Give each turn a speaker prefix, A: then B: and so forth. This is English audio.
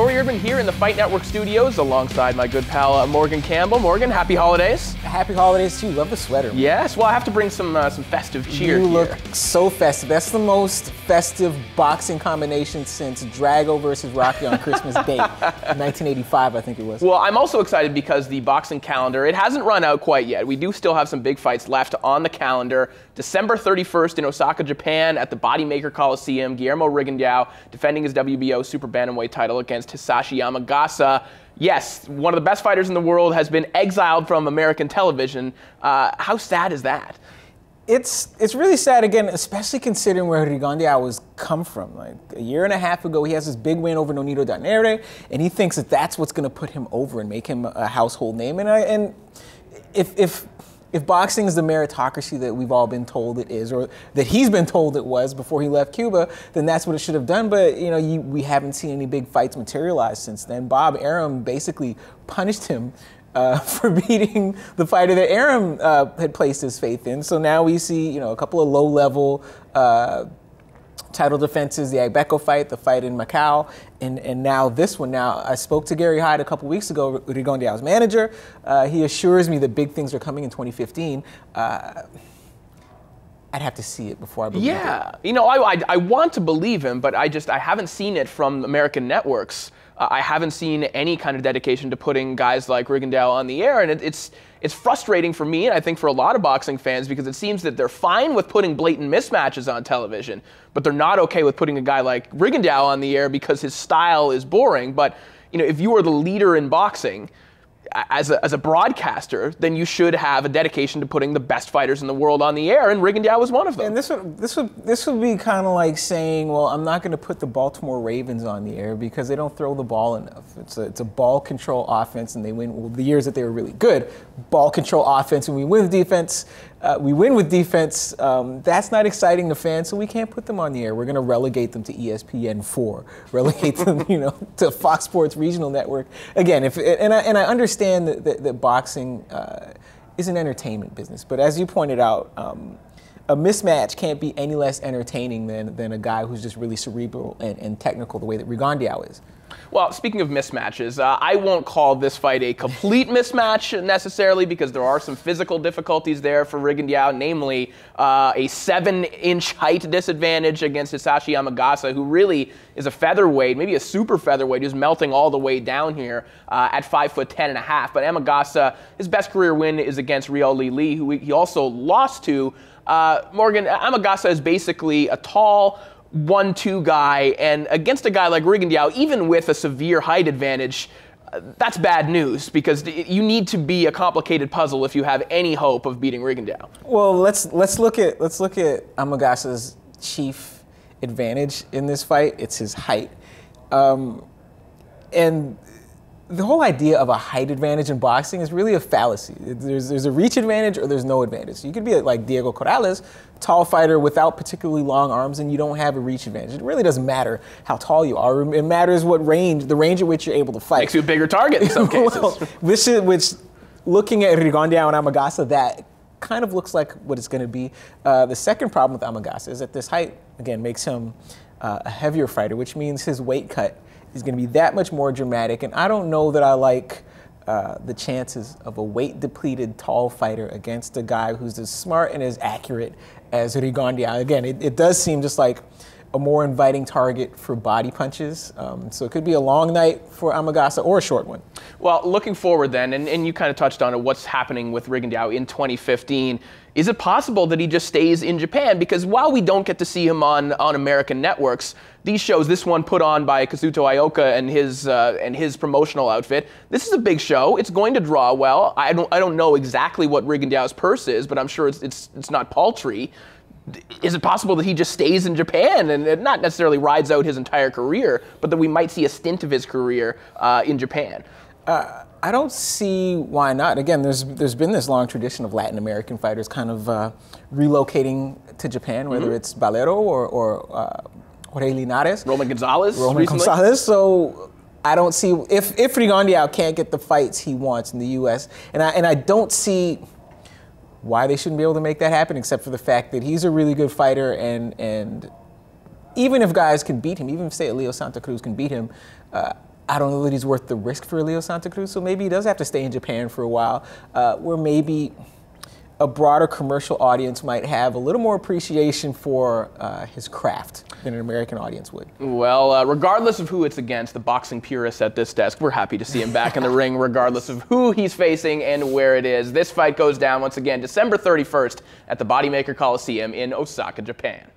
A: Corey Urban here in the Fight Network studios alongside my good pal Morgan Campbell. Morgan, happy holidays.
B: Happy holidays to you. Love the sweater. Man.
A: Yes, well I have to bring some festive cheer
B: You
A: here.
B: look so festive. That's the most festive boxing combination since Drago versus Rocky on Christmas Day, 1985 I think it was.
A: Well, I'm also excited because the boxing calendar, it hasn't run out quite yet. We do still have some big fights left on the calendar. December 31st in Osaka, Japan at the Bodymaker Coliseum, Guillermo Rigondeaux defending his WBO Super Bantamweight title against Hisashi Amagasa. Yes, one of the best fighters in the world has been exiled from American television. How sad is that?
B: It's really sad, again, especially considering where Rigondeaux was come from. Like a year and a half ago, he has this big win over Nonito Donaire, and he thinks that that's what's going to put him over and make him a household name. And if boxing is the meritocracy that we've all been told it is, or that he's been told it was before he left Cuba, then that's what it should have done. But you know, we haven't seen any big fights materialize since then. Bob Arum basically punished him for beating the fighter that Arum had placed his faith in. So now we see, a couple of low-level title defenses, the Agbeko fight, the fight in Macau, and now this one. Now, I spoke to Gary Hyde a couple weeks ago, Rigondeaux's manager. He assures me that big things are coming in 2015. I'd have to see it before I believe it.
A: Yeah, I want to believe him, but I haven't seen it from American networks. I haven't seen any kind of dedication to putting guys like Rigondeaux on the air, and it's frustrating for me, and I think for a lot of boxing fans, because it seems that they're fine with putting blatant mismatches on television, but they're not okay with putting a guy like Rigondeaux on the air because his style is boring. But if you are the leader in boxing, as a broadcaster, then you should have a dedication to putting the best fighters in the world on the air, and Rigondeaux was one of them.
B: And this would be kind of like saying, well, I'm not going to put the Baltimore Ravens on the air because they don't throw the ball enough. It's a ball control offense, and they win the years that they were really good. Ball control offense, and we win with defense. That's not exciting to fans, so we can't put them on the air. We're going to relegate them to ESPN4, relegate them, to Fox Sports Regional Network. Again, and I understand that boxing is an entertainment business, but as you pointed out, a mismatch can't be any less entertaining than a guy who's just really cerebral and technical the way that Rigondeaux is.
A: Well, speaking of mismatches, I won't call this fight a complete mismatch necessarily because there are some physical difficulties there for Rigondeaux, namely a 7-inch height disadvantage against Hisashi Amagasa, who really is a featherweight, maybe a super featherweight, who's melting all the way down here at 5'10.5". But Amagasa, his best career win is against Riel Li, who he also lost to. Morgan, Amagasa is basically a tall 1-2 guy, and against a guy like Rigondeaux, even with a severe height advantage, that's bad news because you need to be a complicated puzzle if you have any hope of beating Rigondeaux.
B: Well, let's look at Amagasa's chief advantage in this fight. It's his height, and the whole idea of a height advantage in boxing is really a fallacy. There's a reach advantage or there's no advantage. You could be like Diego Corrales, tall fighter without particularly long arms, and you don't have a reach advantage. It really doesn't matter how tall you are. It matters the range at which you're able to fight.
A: Makes you a bigger target in some cases.
B: Which, looking at Rigondeaux and Amagasa, that kind of looks like what it's going to be. The second problem with Amagasa is that this height, again, makes him a heavier fighter, which means his weight cut is going to be that much more dramatic, and I don't know that I like the chances of a weight-depleted tall fighter against a guy who's as smart and as accurate as Rigondeaux. Again, it does seem just like a more inviting target for body punches, so it could be a long night for Amagasa or a short one. Well,
A: looking forward then, and you kind of touched on it, what's happening with Rigondeaux in 2015. Is it possible that he just stays in Japan? Because while we don't get to see him on American networks, these shows, this one put on by Kazuto Ioka and his promotional outfit, this is a big show. It's going to draw well. I don't know exactly what Rigondeaux's purse is, but I'm sure it's not paltry. Is it possible that he just stays in Japan and not necessarily rides out his entire career, but that we might see a stint of his career in Japan?
B: I don't see why not. Again, there's been this long tradition of Latin American fighters kind of relocating to Japan, whether it's Valero or Jorge Linares.
A: Roman Gonzalez.
B: So I don't see, if Rigondeaux can't get the fights he wants in the U.S., and I don't see why they shouldn't be able to make that happen, except for the fact that he's a really good fighter, and even if guys can beat him, even if, say, Leo Santa Cruz can beat him, I don't know that he's worth the risk for Leo Santa Cruz, so maybe he does have to stay in Japan for a while, where maybe a broader commercial audience might have a little more appreciation for his craft than an American audience would.
A: Well, regardless of who it's against, the boxing purists at this desk, we're happy to see him back in the ring, regardless of who he's facing and where it is. This fight goes down once again December 31st at the Bodymaker Coliseum in Osaka, Japan.